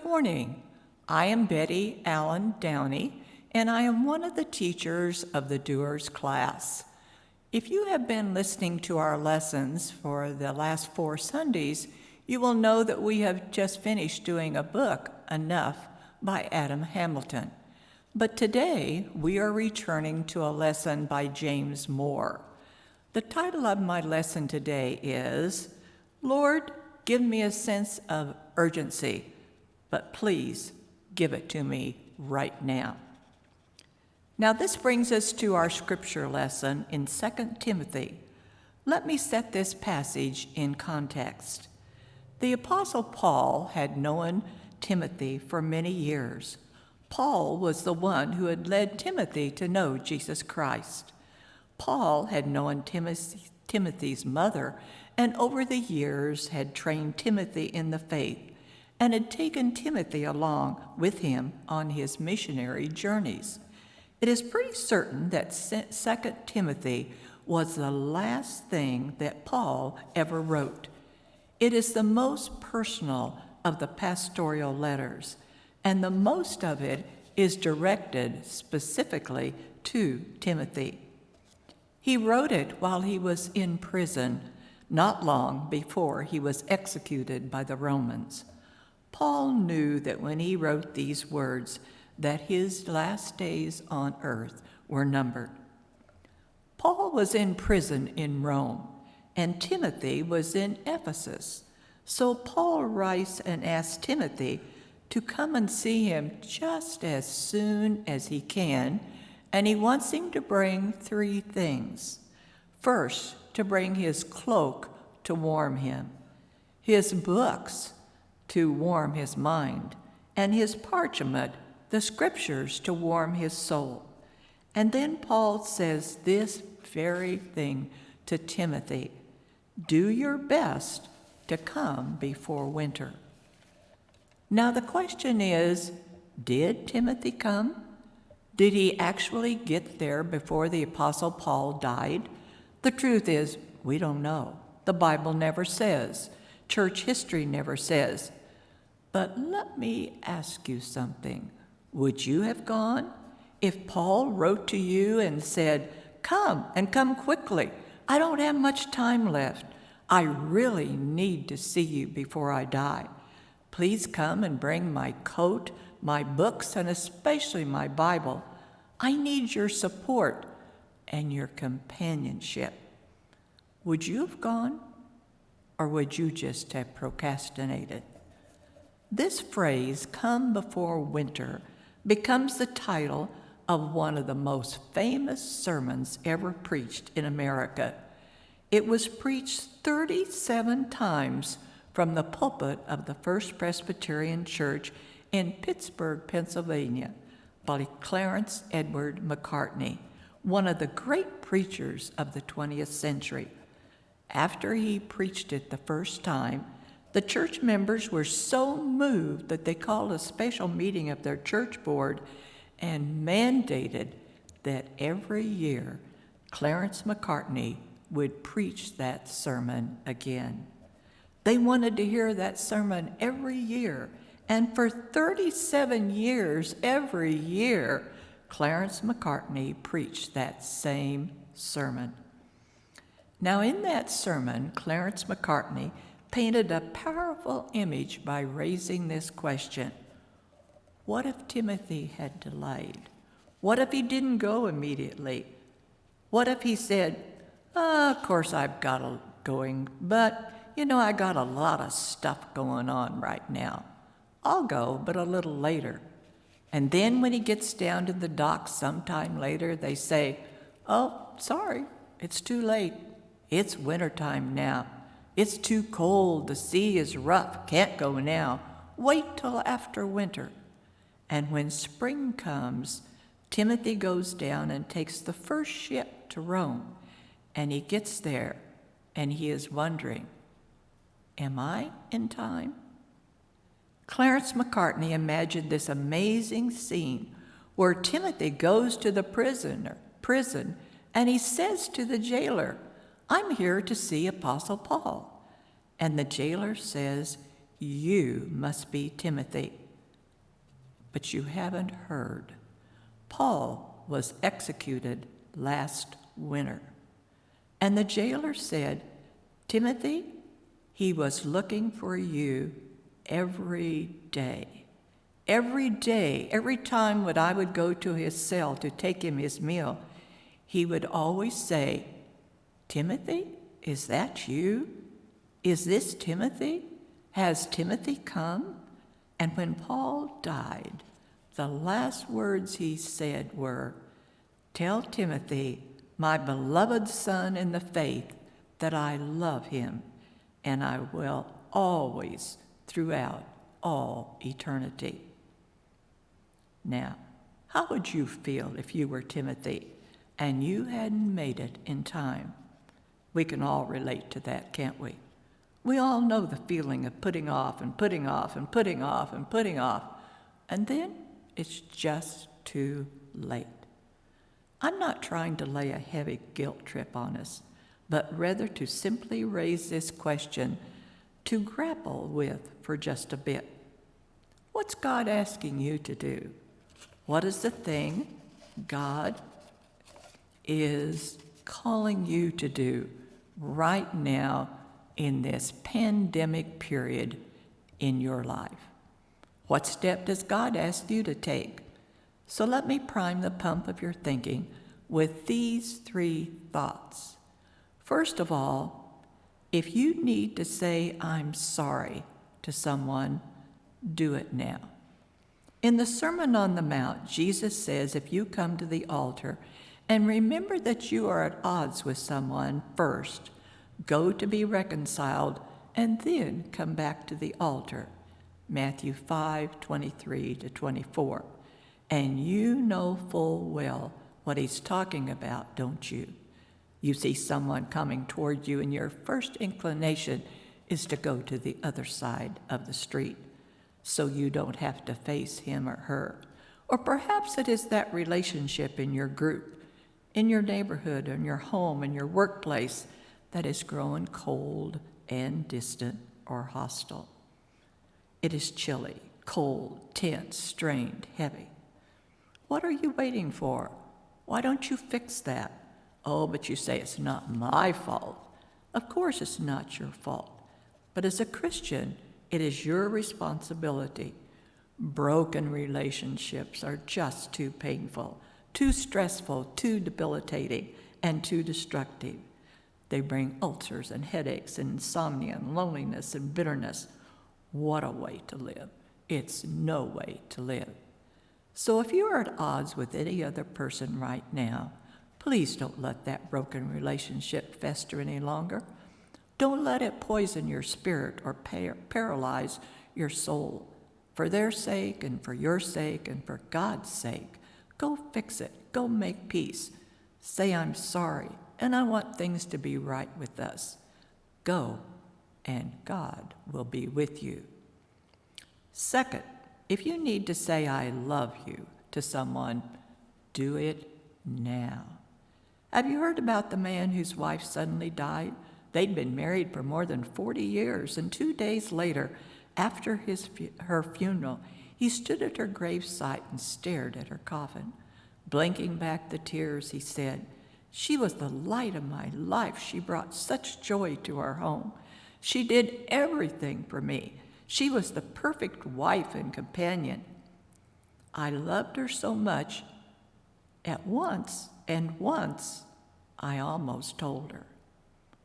Good morning. I am Betty Allen Downey, and I am one of the teachers of the DOERS class. If you have been listening to our lessons for the last 4 Sundays, you will know that we have just finished doing a book, Enough, by Adam Hamilton. But today, we are returning to a lesson by James Moore. The title of my lesson today is, Lord, give me a sense of urgency, but please give it to me right now. Now this brings us to our scripture lesson in 2 Timothy. Let me set this passage in context. The Apostle Paul had known Timothy for many years. Paul was the one who had led Timothy to know Jesus Christ. Paul had known Timothy's mother, and over the years had trained Timothy in the faith, and had taken Timothy along with him on his missionary journeys. It is pretty certain that 2 Timothy was the last thing that Paul ever wrote. It is the most personal of the pastoral letters, and the most of it is directed specifically to Timothy. He wrote it while he was in prison, not long before he was executed by the Romans. Paul knew that when he wrote these words, that his last days on earth were numbered. Paul was in prison in Rome, and Timothy was in Ephesus. So Paul writes and asks Timothy to come and see him just as soon as he can, and he wants him to bring 3 things. First, to bring his cloak to warm him, his books to warm his mind, and his parchment, the scriptures, to warm his soul. And then Paul says this very thing to Timothy: do your best to come before winter. Now the question is, did Timothy come? Did he actually get there before the Apostle Paul died? The truth is, we don't know. The Bible never says. Church history never says. But let me ask you something. Would you have gone if Paul wrote to you and said, come and come quickly? I don't have much time left. I really need to see you before I die. Please come and bring my coat, my books, and especially my Bible. I need your support and your companionship. Would you have gone, or would you just have procrastinated? This phrase, come before winter, becomes the title of one of the most famous sermons ever preached in America. It was preached 37 times from the pulpit of the First Presbyterian Church in Pittsburgh, Pennsylvania, by Clarence Edward McCartney, one of the great preachers of the 20th century. After he preached it the first time, the church members were so moved that they called a special meeting of their church board and mandated that every year Clarence McCartney would preach that sermon again. They wanted to hear that sermon every year, and for 37 years, every year, Clarence McCartney preached that same sermon. Now, in that sermon, Clarence McCartney painted a powerful image by raising this question: what if Timothy had delayed? What if he didn't go immediately? What if he said, of course I've got going, but I got a lot of stuff going on right now. I'll go, but a little later. And then when he gets down to the dock sometime later, they say, oh, sorry, it's too late. It's wintertime now. It's too cold. The sea is rough. Can't go now. Wait till after winter. And when spring comes, Timothy goes down and takes the first ship to Rome. And he gets there, and he is wondering, am I in time? Clarence McCartney imagined this amazing scene where Timothy goes to the prison, and he says to the jailer, I'm here to see Apostle Paul. And the jailer says, you must be Timothy. but you haven't heard. Paul was executed last winter. And the jailer said, Timothy, he was looking for you every day. Every day, every time when I would go to his cell to take him his meal, he would always say, Timothy, is that you? Is this Timothy? Has Timothy come? And when Paul died, the last words he said were, tell Timothy, my beloved son in the faith, that I love him, and I will always, throughout all eternity. Now, how would you feel if you were Timothy and you hadn't made it in time? We can all relate to that, can't we? We all know the feeling of putting off and putting off and putting off and putting off, and then it's just too late. I'm not trying to lay a heavy guilt trip on us, but rather to simply raise this question to grapple with for just a bit. What's God asking you to do? What is the thing God is calling you to do right now in this pandemic period in your life? What step does God ask you to take? So let me prime the pump of your thinking with these 3 thoughts. First of all, if you need to say, I'm sorry to someone, do it now. In the Sermon on the Mount, Jesus says if you come to the altar and remember that you are at odds with someone first, go to be reconciled, and then come back to the altar. Matthew 5:23-24. And you know full well what he's talking about, don't you? You see someone coming toward you, and your first inclination is to go to the other side of the street so you don't have to face him or her. Or perhaps it is that relationship in your group, in your neighborhood, in your home, in your workplace that is growing cold and distant or hostile. It is chilly, cold, tense, strained, heavy. What are you waiting for? Why don't you fix that? Oh, but you say it's not my fault. Of course it's not your fault. But as a Christian, it is your responsibility. Broken relationships are just too painful, too stressful, too debilitating, and too destructive. They bring ulcers and headaches and insomnia and loneliness and bitterness. What a way to live. It's no way to live. So if you are at odds with any other person right now, please don't let that broken relationship fester any longer. Don't let it poison your spirit or paralyze your soul. For their sake and for your sake and for God's sake, go fix it. Go make peace. Say, I'm sorry, and I want things to be right with us. Go, and God will be with you. Second, if you need to say, I love you to someone, do it now. Have you heard about the man whose wife suddenly died? They'd been married for more than 40 years, and 2 days later, after her funeral, he stood at her gravesite and stared at her coffin. Blinking back the tears, he said, she was the light of my life. She brought such joy to our home. She did everything for me. She was the perfect wife and companion. I loved her so much. At once I almost told her.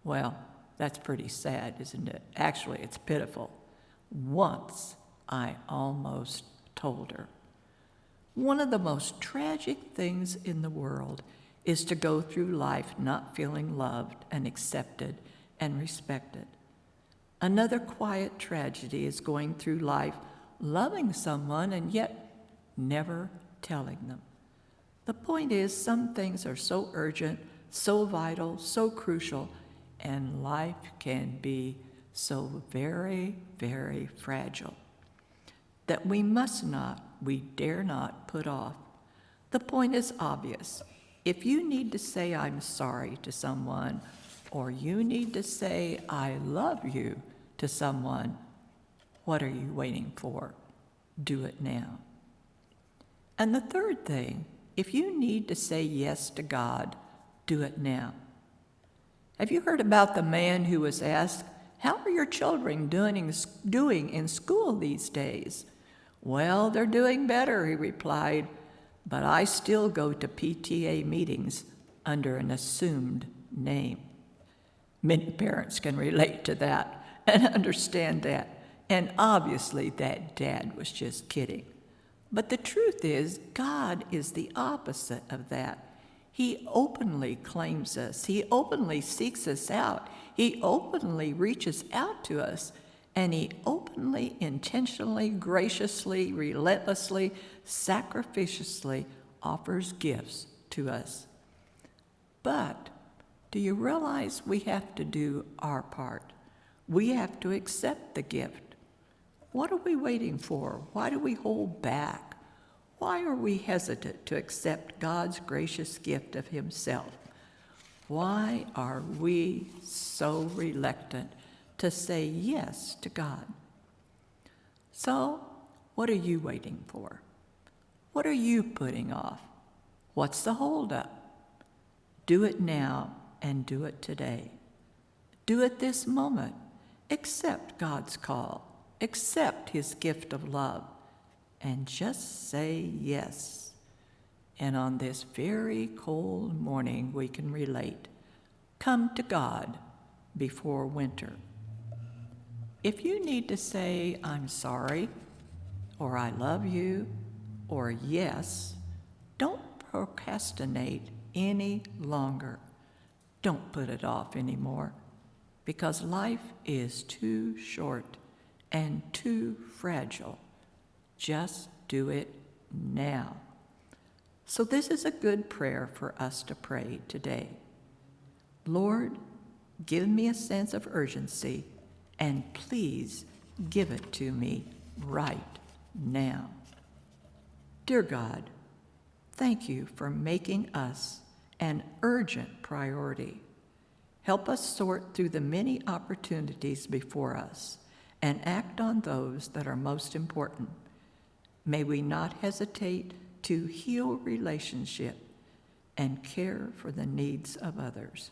Well, that's pretty sad, isn't it? Actually, it's pitiful. Once I almost told her. One of the most tragic things in the world is to go through life not feeling loved and accepted and respected. Another quiet tragedy is going through life loving someone and yet never telling them. The point is, some things are so urgent, so vital, so crucial, and life can be so very, very fragile that we dare not put off. The point is obvious. If you need to say I'm sorry to someone, or you need to say I love you to someone, what are you waiting for? Do it now. And the third thing, if you need to say yes to God, do it now. Have you heard about the man who was asked, "How are your children doing in school these days?" "Well, they're doing better," he replied, "but I still go to PTA meetings under an assumed name." Many parents can relate to that and understand that. And obviously that dad was just kidding. But the truth is, God is the opposite of that. He openly claims us. He openly seeks us out. He openly reaches out to us. And he openly, intentionally, graciously, relentlessly, sacrificiously offers gifts to us. But do you realize we have to do our part? We have to accept the gift. What are we waiting for? Why do we hold back? Why are we hesitant to accept God's gracious gift of himself? Why are we so reluctant to say yes to God? So, what are you waiting for? What are you putting off? What's the holdup? Do it now and do it today. Do it this moment. Accept God's call. Accept his gift of love. And just say yes. And on this very cold morning, we can relate. Come to God before winter. If you need to say, "I'm sorry," or "I love you," or "yes," don't procrastinate any longer. Don't put it off anymore, because life is too short and too fragile. Just do it now. So this is a good prayer for us to pray today. Lord, give me a sense of urgency, and please give it to me right now. Dear God, thank you for making us an urgent priority. Help us sort through the many opportunities before us and act on those that are most important. May we not hesitate to heal relationship and care for the needs of others.